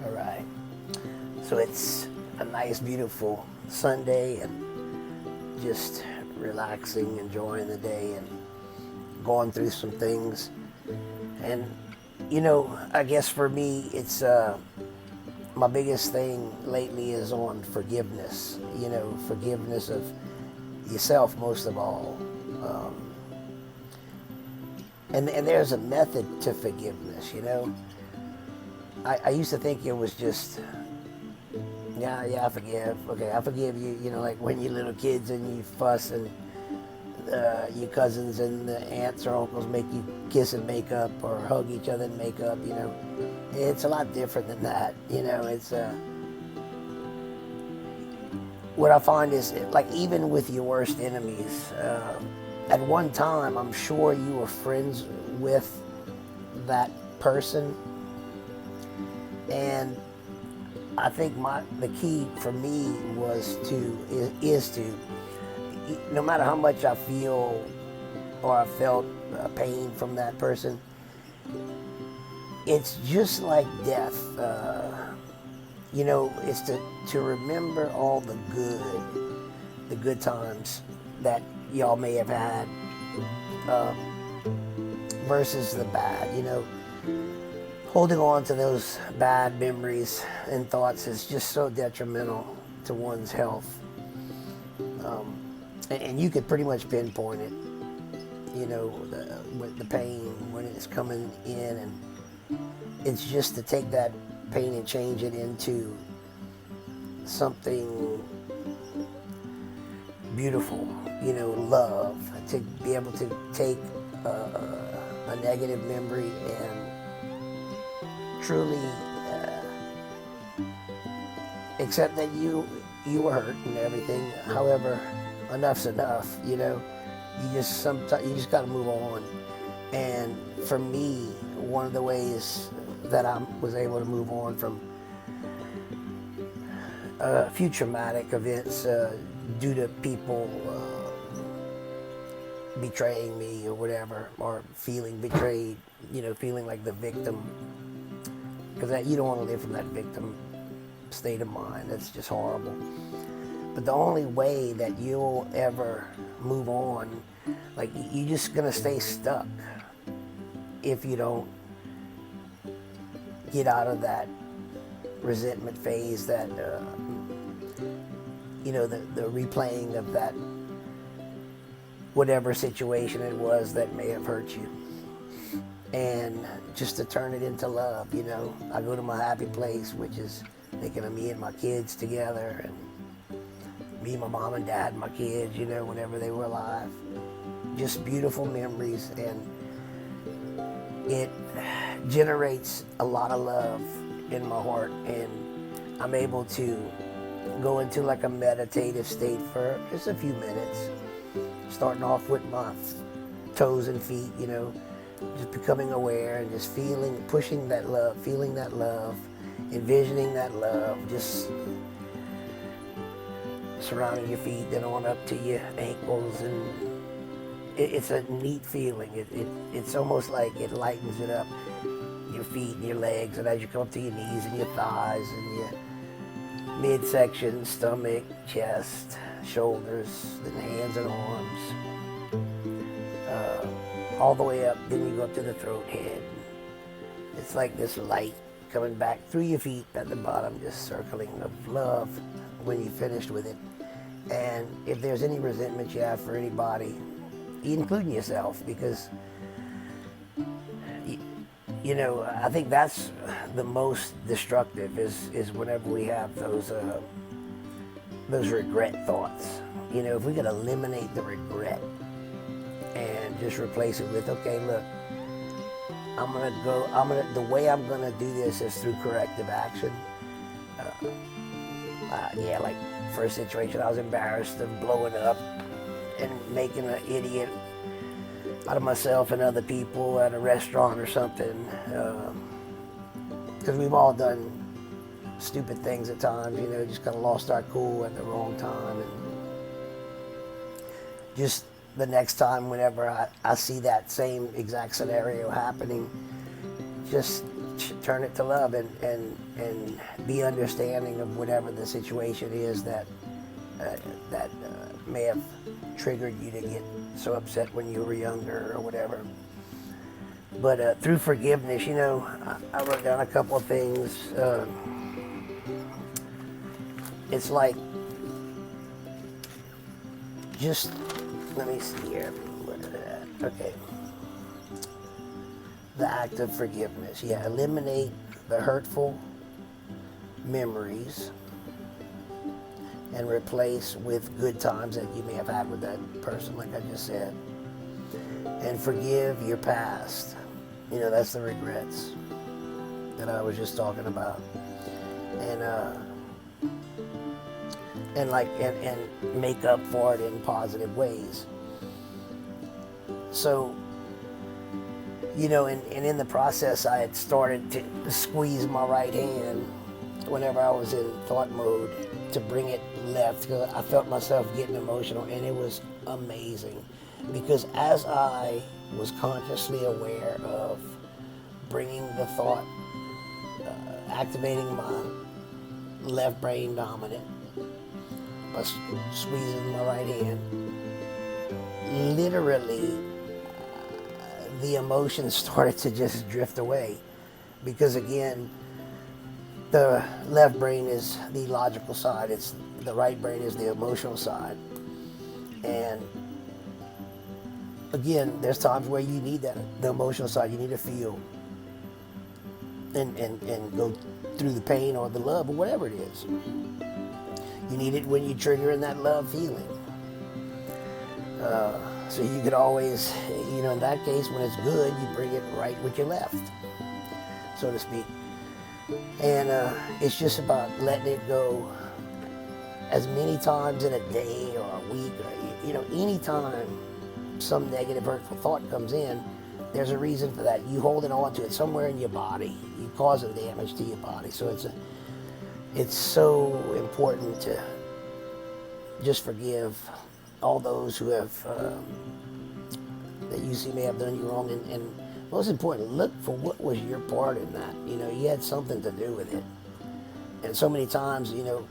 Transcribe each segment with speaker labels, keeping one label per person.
Speaker 1: All right. So it's a nice, beautiful Sunday and just relaxing, enjoying the day and going through some things. And, I guess for me, it's my biggest thing lately is on forgiveness, forgiveness of yourself most of all. Um, and there's a method to forgiveness. I used to think it was just, yeah, yeah, I forgive. Okay, I forgive you. Like when you're little kids and you fuss and your cousins and the aunts or uncles make you kiss and make up or hug each other and make up. It's a lot different than that. It's what I find is like even with your worst enemies, at one time I'm sure you were friends with that person, and I think the key for me is to no matter how much I feel or I felt pain from that person, it's just like death. It's to remember all the good times that y'all may have had, um, versus the bad. Holding on to those bad memories and thoughts is just so detrimental to one's health. Um, and you could pretty much pinpoint it, with the pain when it's coming in, and it's just to take that pain and change it into something beautiful, love, to be able to take a negative memory and truly accept that you were hurt and everything. However, enough's enough. You just got to move on. And for me, one of the ways that I was able to move on from a few traumatic events due to people betraying me or whatever, or feeling betrayed, feeling like the victim, because you don't want to live from that victim state of mind. That's just horrible. But the only way that you'll ever move on, like you're just gonna stay stuck if you don't get out of that resentment phase, that the replaying of that whatever situation it was that may have hurt you, and just to turn it into love. I go to my happy place, which is thinking of me and my kids together, and me, my mom and dad, and my kids, whenever they were alive. Just beautiful memories, and it generates a lot of love in my heart, and I'm able to go into like a meditative state for just a few minutes, starting off with my toes and feet, just becoming aware and just pushing that love, feeling that love, envisioning that love, just surrounding your feet, then on up to your ankles, and it's a neat feeling. It's almost like it lightens it up, your feet and your legs, and as you come up to your knees and your thighs and your midsection, stomach, chest, shoulders, then hands and arms, all the way up. Then you go up to the throat, head. It's like this light coming back through your feet at the bottom, just circling of love when you finished with it. And if there's any resentment you have for anybody, including yourself, because I think that's the most destructive is whenever we have those regret thoughts. If we could eliminate the regret and just replace it with, okay, look, the way I'm gonna do this is through corrective action. Like first situation, I was embarrassed of blowing up and making an idiot out of myself and other people at a restaurant or something. Because we've all done stupid things at times, just kind of lost our cool at the wrong time. And just the next time, whenever I see that same exact scenario happening, just turn it to love and be understanding of whatever the situation is that may have triggered you to get so upset when you were younger or whatever. But through forgiveness, you know, I wrote down a couple of things. It's like, just, let me see here. Okay. The act of forgiveness. Yeah, eliminate the hurtful memories and replace with good times that you may have had with that person, like I just said. And forgive your past. You know, that's the regrets that I was just talking about. And make up for it in positive ways. So, you know, and in the process, I had started to squeeze my right hand whenever I was in thought mode to bring it left, because I felt myself getting emotional, and it was amazing. Because as I was consciously aware of bringing the thought, activating my left brain dominant by squeezing my right hand, literally the emotions started to just drift away. Because again, the left brain is the logical side, the right brain is the emotional side. And again, there's times where you need that, the emotional side, you need to feel and go through the pain or the love or whatever it is. You need it when you trigger in that love feeling. So you could always, you know, in that case, when it's good, you bring it right with your left, so to speak. And it's just about letting it go as many times in a day or a week, or, you know, any time some negative, hurtful thought comes in, there's a reason for that. You holding on to it somewhere in your body, you causing damage to your body. So it's so important to just forgive all those who have that you see may have done you wrong, and most important, look for what was your part in that. You know, you had something to do with it. And so many times, you know,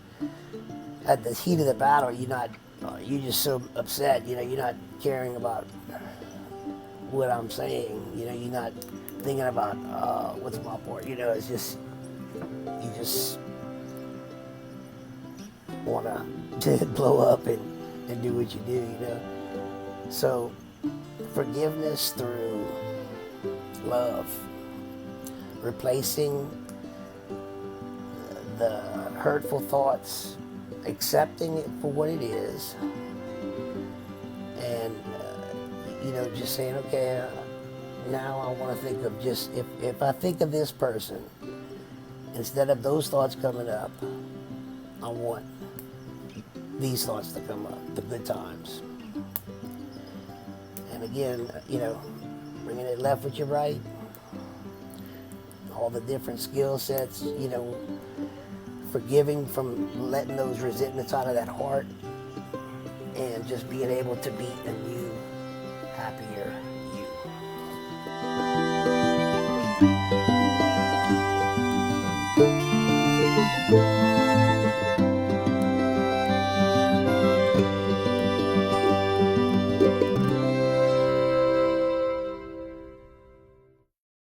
Speaker 1: at the heat of the battle, you're just so upset. You know, you're not caring about what I'm saying. You know, you're not thinking about what's my part. You know, it's just, you just want to blow up and do what you do, you know. So forgiveness through love, replacing the hurtful thoughts, accepting it for what it is, and you know, just saying, okay, now I want to think of just, if I think of this person, instead of those thoughts coming up, I want these thoughts to come up, the good times. And again, you know, bringing it left with your right, all the different skill sets, you know, forgiving from letting those resentments out of that heart, and just being able to be a new